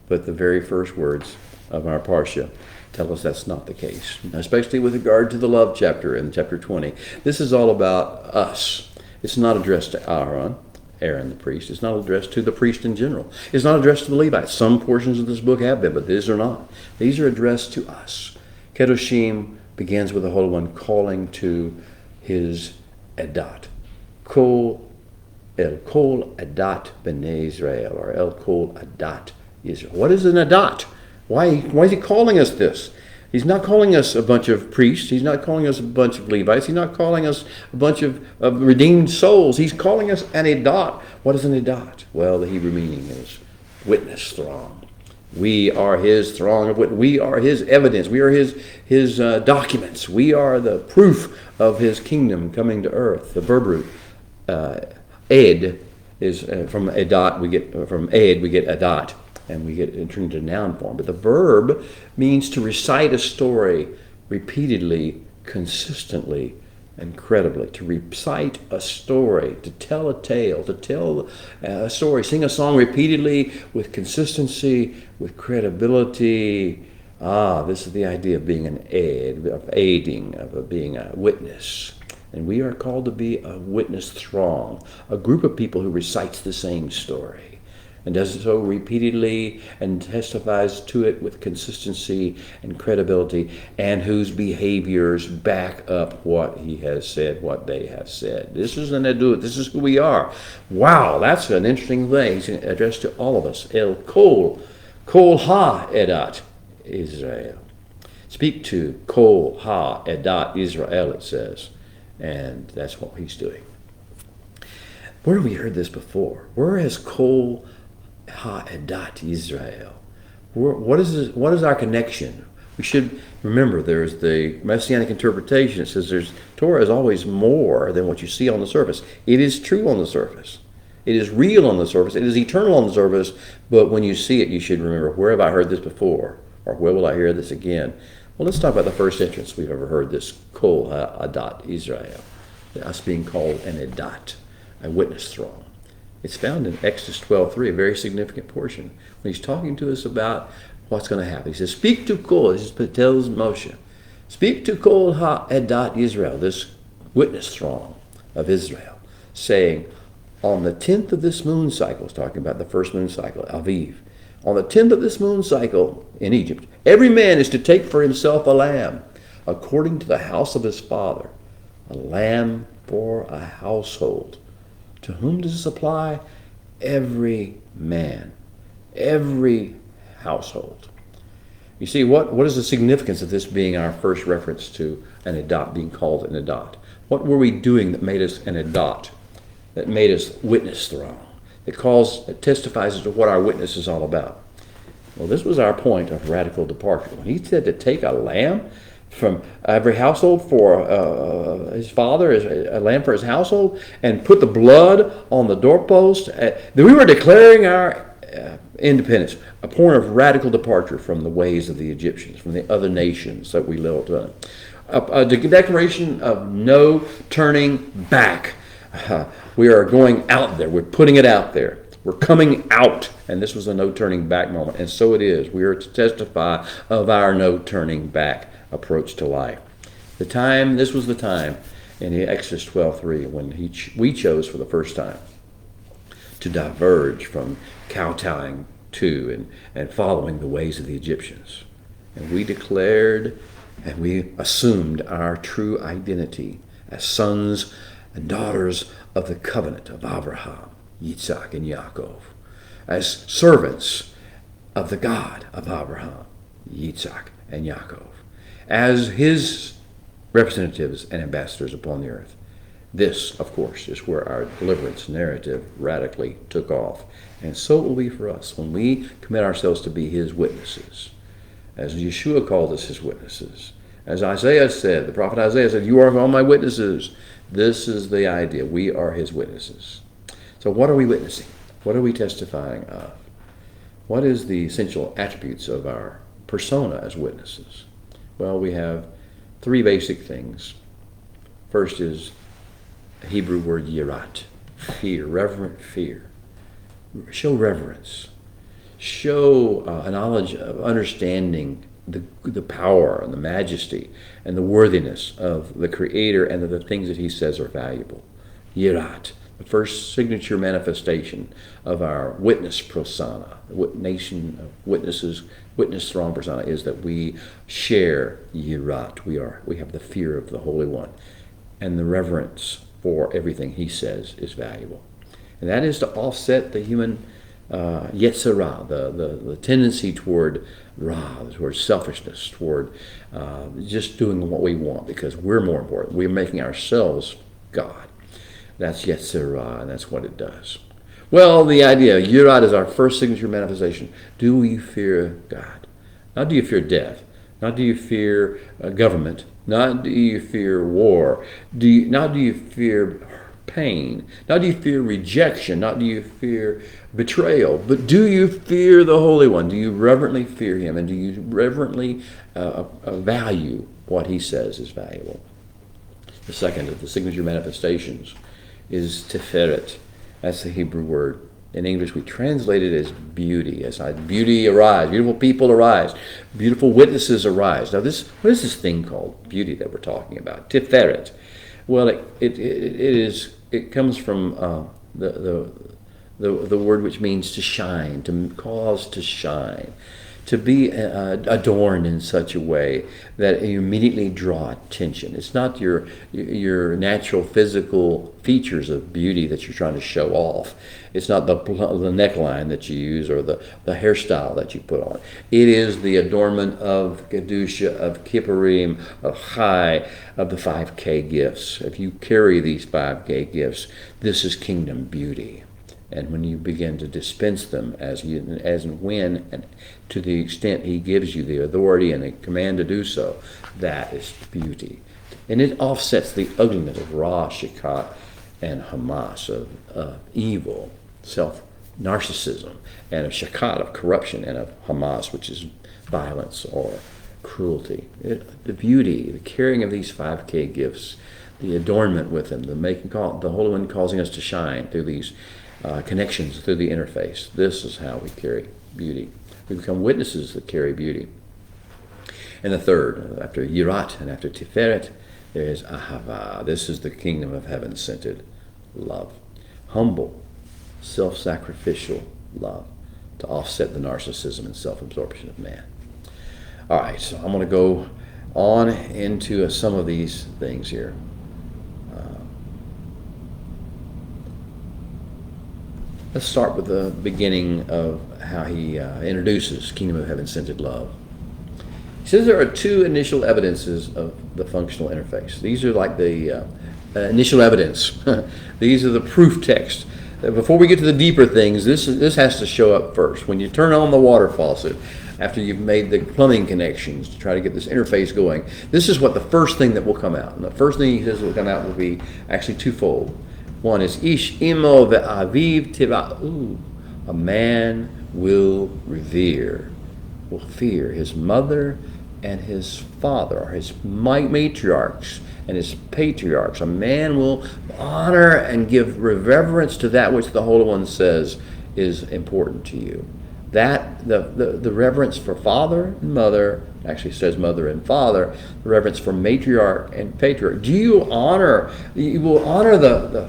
But the very first words of our Parsha tell us that's not the case, especially with regard to the love chapter in chapter 20. This is all about us. It's not addressed to Aaron the priest. It's not addressed to the priest in general. It's not addressed to the Levites. Some portions of this book have been, but these are not. These are addressed to us. Kedoshim begins with the Holy One calling to his Adat. Kol Adat B'nai Israel, or El Kol Adat Israel. What is an Adat? Why is he calling us this? He's not calling us a bunch of priests. He's not calling us a bunch of Levites. He's not calling us a bunch of redeemed souls. He's calling us an Adat. What is an Adat? Well, the Hebrew meaning is witness throng. We are his throng of witness. We are his evidence. We are his documents. We are the proof of his kingdom coming to earth. The verb root, ed, is from Adat. We get Adat. And we get it turned into noun form. But the verb means to recite a story repeatedly, consistently, and credibly. To recite a story, to tell a tale, to tell a story, sing a song repeatedly with consistency, with credibility. This is the idea of being an aid, of aiding, of being a witness. And we are called to be a witness throng, a group of people who recites the same story and does so repeatedly and testifies to it with consistency and credibility, and whose behaviors back up what he has said, what they have said. This is an adut. This is who we are. Wow, that's an interesting thing. He's addressed to all of us. El Kol Ha Edat Israel. Speak to Kol Ha Edat Israel, it says. And that's what he's doing. Where have we heard this before? Where has Kol Ha-edat Israel? What is our connection? We should remember there's the Messianic interpretation. It says Torah is always more than what you see on the surface. It is true on the surface. It is real on the surface. It is eternal on the surface. But when you see it, you should remember, where have I heard this before? Or where will I hear this again? Well, let's talk about the first entrance we've ever heard this Kol Ha-edat Israel. Us being called an edat, a witness throng. It's found in Exodus 12:3, a very significant portion. When he's talking to us about what's going to happen, he says, speak to Kol, he tells Moshe, speak to Kol Ha-edat Israel, this witness throng of Israel, saying, on the 10th of this moon cycle, he's talking about the first moon cycle, Aviv, on the 10th of this moon cycle in Egypt, every man is to take for himself a lamb, according to the house of his father, a lamb for a household. To whom does this apply? Every man, every household. You see, what is the significance of this being our first reference to an adat, being called an adat? What were we doing that made us an adat, that made us witness throng, that testifies as to what our witness is all about? Well, this was our point of radical departure. When he said to take a lamb from every household for his father, a lamb for his household, and put the blood on the doorpost, we were declaring our independence, a point of radical departure from the ways of the Egyptians, from the other nations that we lived in. A declaration of no turning back. We are going out there. We're putting it out there. We're coming out, and this was a no turning back moment, and so it is. We are to testify of our no turning back approach to life. This was the time in Exodus 12:3 when we chose for the first time to diverge from kowtowing to and following the ways of the Egyptians. And we declared and we assumed our true identity as sons and daughters of the covenant of Abraham, Yitzhak, and Yaakov, as servants of the God of Abraham, Yitzhak, and Yaakov, as his representatives and ambassadors upon the earth. This, of course, is where our deliverance narrative radically took off. And so it will be for us when we commit ourselves to be his witnesses. As Yeshua called us his witnesses. As Isaiah said, the prophet Isaiah said, you are all my witnesses. This is the idea. We are his witnesses. So what are we witnessing? What are we testifying of? What is the essential attributes of our persona as witnesses? Well, we have three basic things. First is a Hebrew word yirat, fear, reverent fear. Show reverence. Show a knowledge of understanding the power and the majesty and the worthiness of the Creator and of the things that He says are valuable. Yirat, the first signature manifestation of our witness persona, the nation of witnesses, witness throng persona, is that we share yirat. We have the fear of the Holy One, and the reverence for everything He says is valuable. And that is to offset the human yetzirah, the tendency toward toward selfishness, toward just doing what we want because we're more important. We're making ourselves God. That's yetzirah, and that's what it does. Well, the idea, yirat is our first signature manifestation. Do we fear God? Not do you fear death. Not do you fear government. Not do you fear war. Not do you fear pain. Not do you fear rejection. Not do you fear betrayal. But do you fear the Holy One? Do you reverently fear Him? And do you reverently value what He says is valuable? The second of the signature manifestations is tiferet. That's the Hebrew word. In English, we translate it as beauty. As beauty arise, beautiful people arise, beautiful witnesses arise. Now, what is this thing called beauty that we're talking about? Tiferet. Well, it comes from the word which means to shine, to cause to shine, to be adorned in such a way that you immediately draw attention. It's not your natural physical features of beauty that you're trying to show off. It's not the neckline that you use or the hairstyle that you put on. It is the adornment of Kedusha, of Kippurim, of Chai, of the 5K gifts. If you carry these 5K gifts, this is kingdom beauty. And when you begin to dispense them as and when and to the extent He gives you the authority and the command to do so, that is beauty. And it offsets the ugliness of Ra, Shekat, and Hamas, of evil, self-narcissism, and of Shekat, of corruption, and of Hamas, which is violence or cruelty. The beauty, the carrying of these 5K gifts, the adornment with them, the Holy One causing us to shine through these connections through the interface. This is how we carry beauty. We become witnesses that carry beauty. And the third, after yirat and after tiferet, there is ahava. This is the kingdom of heaven-centered love. Humble, self-sacrificial love to offset the narcissism and self-absorption of man. All right, so I'm going to go on into some of these things here. Let's start with the beginning of how he introduces kingdom of heaven-centered love. He says there are two initial evidences of the functional interface. These are like the initial evidence. These are the proof text. Before we get to the deeper things, this has to show up first. When you turn on the water faucet, after you've made the plumbing connections to try to get this interface going, this is what the first thing that will come out. And the first thing he says will come out will be actually twofold. One is ish imo ve'aviv tira'u. A man will revere, will fear his mother and his father, or his matriarchs and his patriarchs. A man will honor and give reverence to that which the Holy One says is important to you. That the reverence for father and mother, actually says mother and father, the reverence for matriarch and patriarch. You will honor the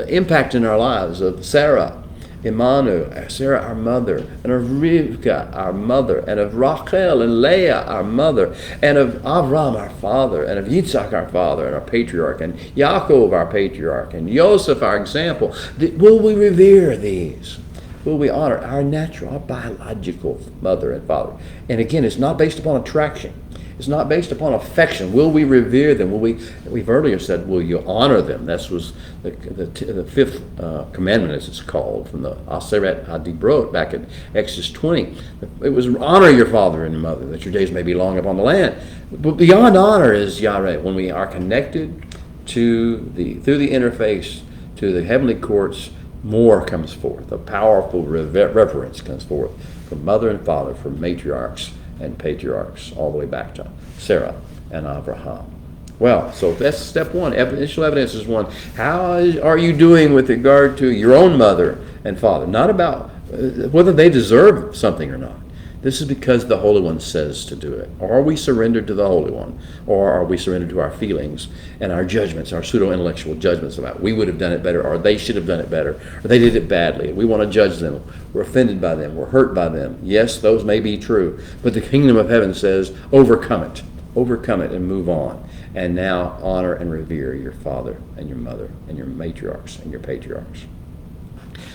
impact in our lives of Sarah, Imanu, Sarah our mother, and of Rivka our mother, and of Rachel and Leah our mother, and of Avram our father, and of Yitzhak our father and our patriarch, and Yaakov our patriarch, and Yosef our example. Will we revere these? Will we honor our natural, our biological mother and father? And again, it's not based upon attraction. It's not based upon affection. Will we revere them? We've earlier said, will you honor them? That was the fifth commandment, as it's called, from the Aseret HaDibrot back in Exodus 20. It was honor your father and your mother, that your days may be long upon the land. But beyond honor is Yareh, when we are connected through the interface to the heavenly courts. More comes forth. A powerful reverence comes forth from mother and father, from matriarchs and patriarchs, all the way back to Sarah and Abraham. Well, so that's step one. Initial evidence is one. Are you doing with regard to your own mother and father? Not about whether they deserve something or not. This is because the Holy One says to do it. Are we surrendered to the Holy One? Or are we surrendered to our feelings and our judgments, our pseudo-intellectual judgments about we would have done it better, or they should have done it better, or they did it badly. We want to judge them. We're offended by them. We're hurt by them. Yes, those may be true. But the kingdom of heaven says, overcome it. Overcome it and move on. And now honor and revere your father and your mother and your matriarchs and your patriarchs.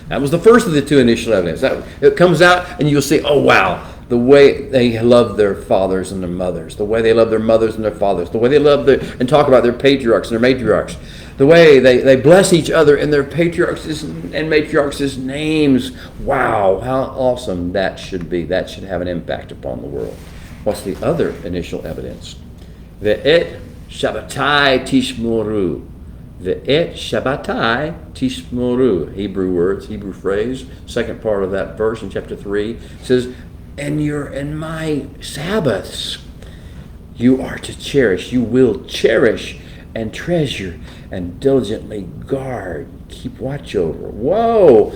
That was the first of the two initial evidence. It comes out and you'll see, oh wow, the way they love their fathers and their mothers, the way they love their mothers and their fathers, the way they love and talk about their patriarchs and their matriarchs, the way they bless each other in their patriarchs and matriarchs' names. Wow, how awesome that should be. That should have an impact upon the world. What's the other initial evidence? Ve'et Shabbatai Tishmoru. Ve'et Shabbatai Tishmoru. Hebrew words, Hebrew phrase. Second part of that verse in chapter 3 says, and my Sabbaths you are to cherish. You will cherish and treasure and diligently guard. Keep watch over. Whoa!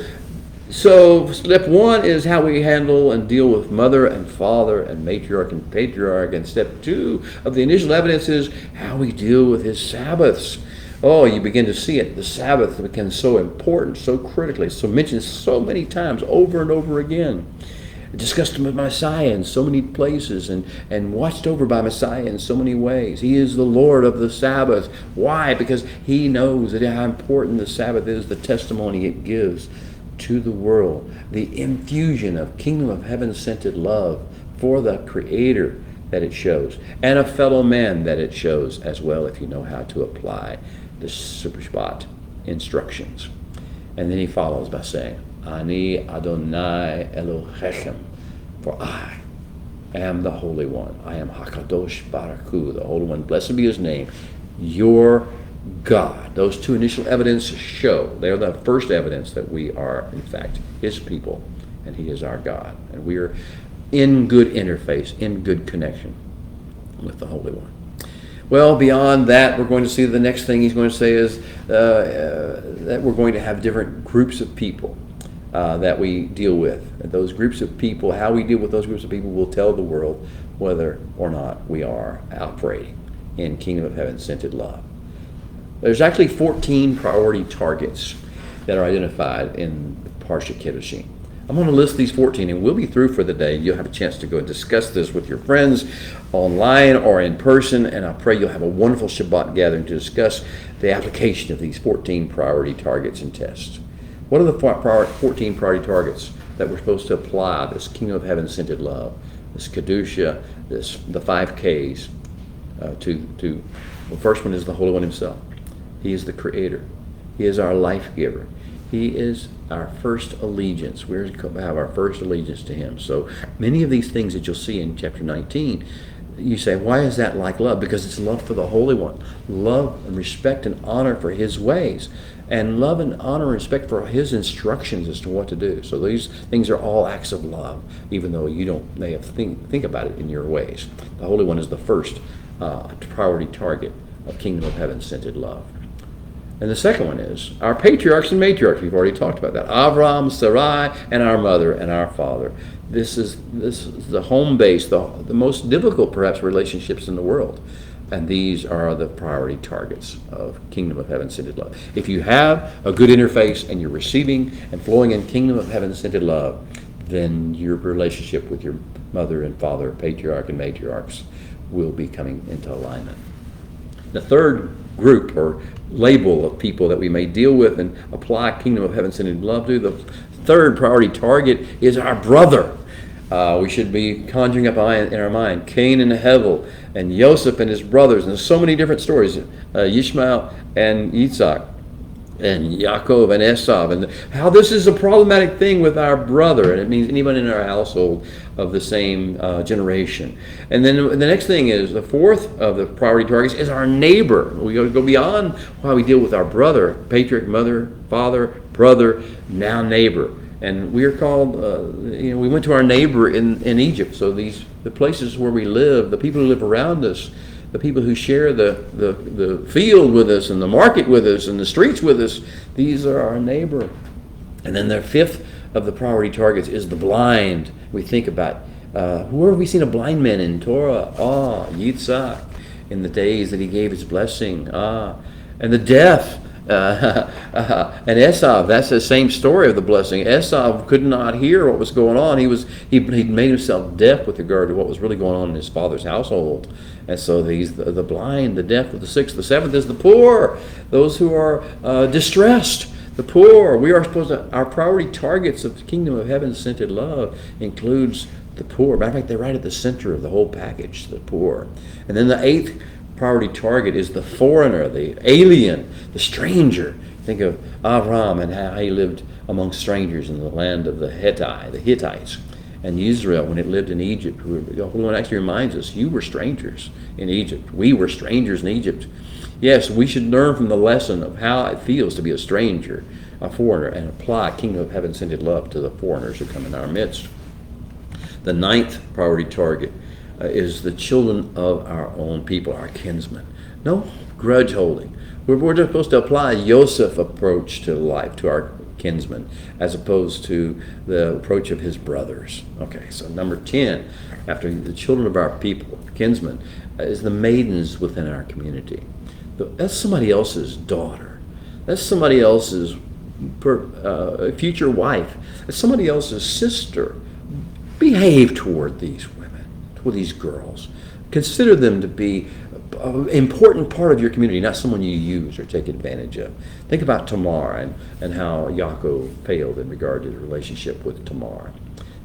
So step one is how we handle and deal with mother and father and matriarch and patriarch. And step two of the initial evidence is how we deal with his Sabbaths. Oh, you begin to see it. The Sabbath becomes so important, so critically, so mentioned so many times over and over again. Discussed with Messiah in so many places and watched over by Messiah in so many ways. He is the Lord of the Sabbath. Why? Because he knows that how important the Sabbath is, the testimony it gives to the world, the infusion of kingdom of heaven scented love for the Creator that it shows, and a fellow man that it shows as well, if you know how to apply the Super Shabbat instructions. And then he follows by saying, Ani Adonai Elohechem, for I am the Holy One. I am Hakadosh Baruch Hu, the Holy One. Blessed be his name, your God. Those two initial evidence show, they're the first evidence that we are, in fact, his people, and he is our God. And we are in good interface, in good connection with the Holy One. Well, beyond that, we're going to see the next thing he's going to say is that we're going to have different groups of people that we deal with. And those groups of people, how we deal with those groups of people will tell the world whether or not we are operating in Kingdom of Heaven scented love. There's actually 14 priority targets that are identified in Parsha Kedoshim. I'm going to list these 14, and we'll be through for the day. You'll have a chance to go and discuss this with your friends online or in person, and I pray you'll have a wonderful Shabbat gathering to discuss the application of these 14 priority targets and tests. What are the 14 priority targets that we're supposed to apply this Kingdom of Heaven scented love, this Kedusha, the 5 Ks to? The first one is the Holy One himself. He is the Creator. He is our life giver. He is our first allegiance. We're to have our first allegiance to him. So many of these things that you'll see in chapter 19, you say, why is that like love? Because it's love for the Holy One. Love and respect and honor for his ways. And love and honor and respect for his instructions as to what to do. So these things are all acts of love, even though you may have think about it in your ways. The Holy One is the first priority target of Kingdom of Heaven scented love. And the second one is our patriarchs and matriarchs. We've already talked about that. Avram, Sarai, and our mother and our father. This is the home base, the most difficult perhaps relationships in the world. And these are the priority targets of Kingdom of Heaven scented love. If you have a good interface and you're receiving and flowing in Kingdom of Heaven scented love, then your relationship with your mother and father, patriarch and matriarchs, will be coming into alignment. The third group or label of people that we may deal with and apply Kingdom of Heaven scented love to, the third priority target is our brother. We should be conjuring up in our mind Cain and Hevel and Joseph and his brothers, and there's so many different stories, Yishmael and Yitzhak and Yaakov and Esau, and how this is a problematic thing with our brother, and it means anyone in our household of the same generation. And then the next thing is, the fourth of the priority targets is our neighbor. We go beyond how we deal with our brother, patriarch, mother, father, brother, now neighbor. And we are called, we went to our neighbor in Egypt. So the places where we live, the people who live around us, the people who share the field with us and the market with us and the streets with us. These are our neighbor. And then the fifth of the priority targets is the blind. We think about, where have we seen a blind man in Torah? Yitzhak, in the days that he gave his blessing. And the deaf. And Esau, that's the same story of the blessing. Esau could not hear what was going on. He'd made himself deaf with regard to what was really going on in his father's household. And so he's the blind, the deaf, the sixth, the seventh is the poor, those who are distressed, the poor. We are supposed to, our priority targets of the kingdom of heaven scented love includes the poor. Matter of fact, they're right at the center of the whole package, the poor. And then the eighth priority target is the foreigner, the alien, the stranger. Think of Abraham and how he lived among strangers in the land of the Hittites. And Israel, when it lived in Egypt, the Holy One actually reminds us, you were strangers in Egypt. We were strangers in Egypt. Yes, we should learn from the lesson of how it feels to be a stranger, a foreigner, and apply kingdom of heaven scented love to the foreigners who come in our midst. The ninth priority target is the children of our own people, our kinsmen. No grudge holding. We're just supposed to apply a Yosef approach to life, to our kinsmen, as opposed to the approach of his brothers. Okay, so number 10, after the children of our people, kinsmen, is the maidens within our community. That's somebody else's daughter. That's somebody else's future wife. That's somebody else's sister. Behave toward these women, toward these girls. Consider them to be an important part of your community, not someone you use or take advantage of. Think about Tamar and how Yaakov failed in regard to the relationship with Tamar,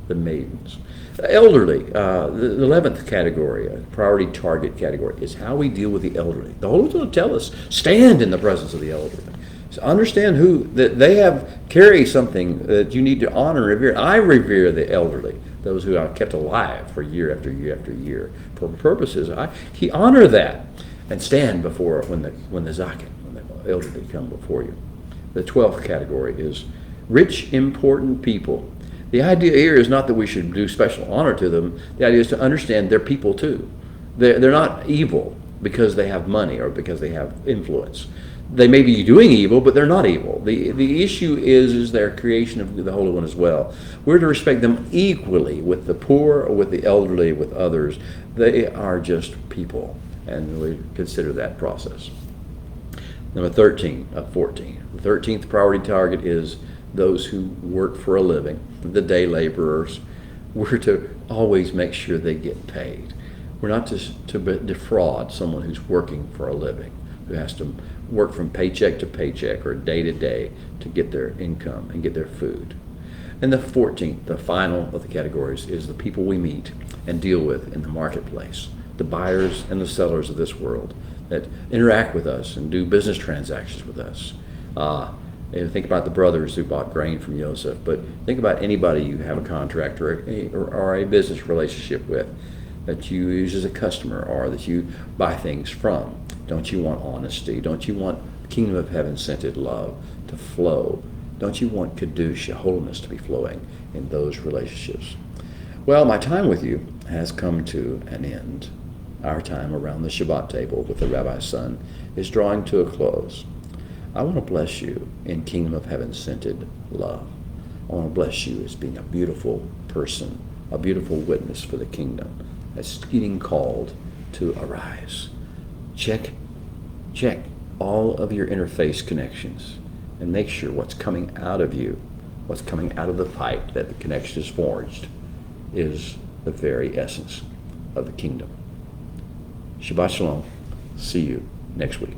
the maidens. Elderly, the 11th category, priority target category, is how we deal with the elderly. The Holy One will tell us, stand in the presence of the elderly. So understand that they carry something that you need to honor and revere. I revere the elderly, those who I've kept alive for year after year after year. For purposes, he honor that and stand before when the elderly come before you. The 12th category is rich, important people. The idea here is not that we should do special honor to them. The idea is to understand they're people too. They're not evil because they have money or because they have influence. They may be doing evil, but they're not evil. The issue is their creation of the Holy One as well. We're to respect them equally with the poor, or with the elderly, with others. They are just people, and we consider that process. Number 13 of 14. The 13th priority target is those who work for a living, the day laborers. We're to always make sure they get paid. We're not to defraud someone who's working for a living, who has to work from paycheck to paycheck or day to day to get their income and get their food. And the 14th, the final of the categories, is the people we meet and deal with in the marketplace, the buyers and the sellers of this world that interact with us and do business transactions with us. And think about the brothers who bought grain from Joseph, but think about anybody you have a contract or a business relationship with that you use as a customer or that you buy things from. Don't you want honesty? Don't you want kingdom of heaven scented love to flow? Don't you want Kedoshim, holiness, to be flowing in those relationships? Well, my time with you has come to an end. Our time around the Shabbat table with the Rabbi's son is drawing to a close. I want to bless you in kingdom of heaven scented love. I want to bless you as being a beautiful person, a beautiful witness for the kingdom that's getting called to arise. Check all of your interface connections and make sure what's coming out of you, what's coming out of the pipe that the connection is forged, is the very essence of the kingdom. Shabbat Shalom. See you next week.